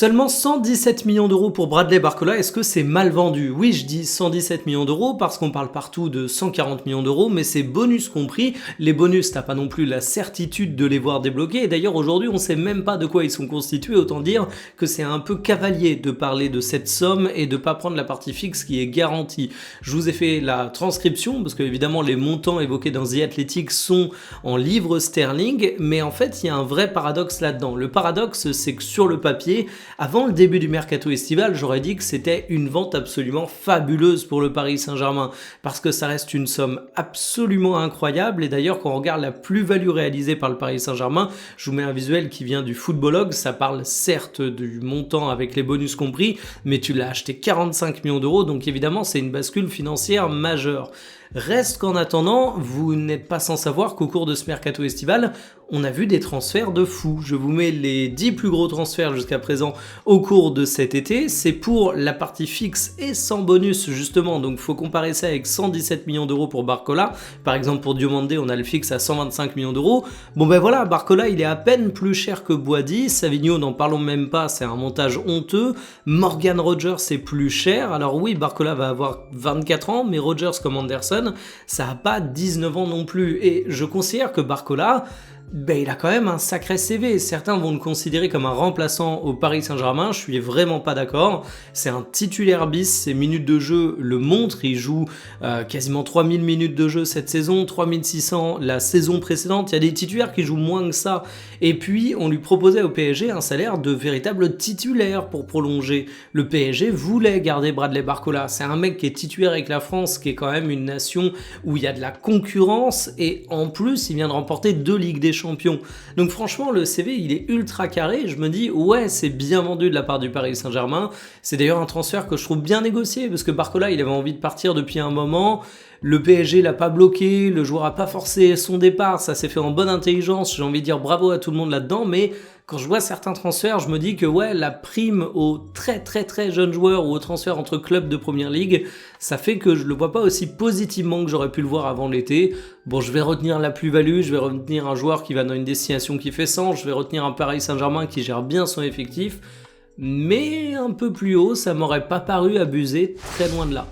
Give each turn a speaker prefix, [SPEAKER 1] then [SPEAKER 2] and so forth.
[SPEAKER 1] Seulement 117 millions d'euros pour Bradley Barcola, est-ce que c'est mal vendu? Oui, je dis 117 millions d'euros parce qu'on parle partout de 140 millions d'euros, mais c'est bonus compris. Les bonus, t'as pas non plus la certitude de les voir débloquer. Et d'ailleurs, aujourd'hui, on sait même pas de quoi ils sont constitués. Autant dire que c'est un peu cavalier de parler de cette somme et de pas prendre la partie fixe qui est garantie. Je vous ai fait la transcription parce que évidemment, les montants évoqués dans The Athletic sont en livres sterling, mais en fait, il y a un vrai paradoxe là-dedans. Le paradoxe, c'est que sur le papier, avant le début du mercato estival, j'aurais dit que c'était une vente absolument fabuleuse pour le Paris Saint-Germain parce que ça reste une somme absolument incroyable. Et d'ailleurs, quand on regarde la plus-value réalisée par le Paris Saint-Germain, je vous mets un visuel qui vient du Footballogue. Ça parle certes du montant avec les bonus compris, mais tu l'as acheté 45 millions d'euros, donc évidemment, c'est une bascule financière majeure. Reste qu'en attendant, vous n'êtes pas sans savoir qu'au cours de ce mercato estival, on a vu des transferts de fous. Je vous mets les 10 plus gros transferts jusqu'à présent au cours de cet été. C'est pour la partie fixe et sans bonus justement, donc il faut comparer ça avec 117 millions d'euros pour Barcola. Par exemple pour Diomandé, on a le fixe à 125 millions d'euros. Bon ben voilà, Barcola il est à peine plus cher que Boady. Savigno, n'en parlons même pas, c'est un montage honteux. Morgan Rogers c'est plus cher. Alors oui, Barcola va avoir 24 ans, mais Rogers comme Anderson, ça n'a pas 19 ans non plus. Et je considère que Barcola, il a quand même un sacré CV. Certains vont le considérer comme un remplaçant au Paris Saint-Germain. Je suis vraiment pas d'accord. C'est un titulaire bis. Ses minutes de jeu le montrent. Il joue quasiment 3000 minutes de jeu cette saison, 3600 la saison précédente. Il y a des titulaires qui jouent moins que ça. Et puis, on lui proposait au PSG un salaire de véritable titulaire pour prolonger. Le PSG voulait garder Bradley Barcola. C'est un mec qui est titulaire avec la France, qui est quand même une nation où il y a de la concurrence. Et en plus, il vient de remporter 2 Ligues des Champions. Donc franchement, le CV, il est ultra carré. Je me dis, ouais, c'est bien vendu de la part du Paris Saint-Germain. C'est d'ailleurs un transfert que je trouve bien négocié parce que Barcola, il avait envie de partir depuis un moment. Le PSG l'a pas bloqué, le joueur a pas forcé son départ, ça s'est fait en bonne intelligence. J'ai envie de dire bravo à tout le monde là-dedans, mais quand je vois certains transferts, je me dis que ouais, la prime aux très jeunes joueurs ou aux transferts entre clubs de première ligue, ça fait que je le vois pas aussi positivement que j'aurais pu le voir avant l'été. Bon, je vais retenir la plus-value, je vais retenir un joueur qui va dans une destination qui fait sens, je vais retenir un Paris Saint-Germain qui gère bien son effectif, mais un peu plus haut, ça m'aurait pas paru abusé, très loin de là.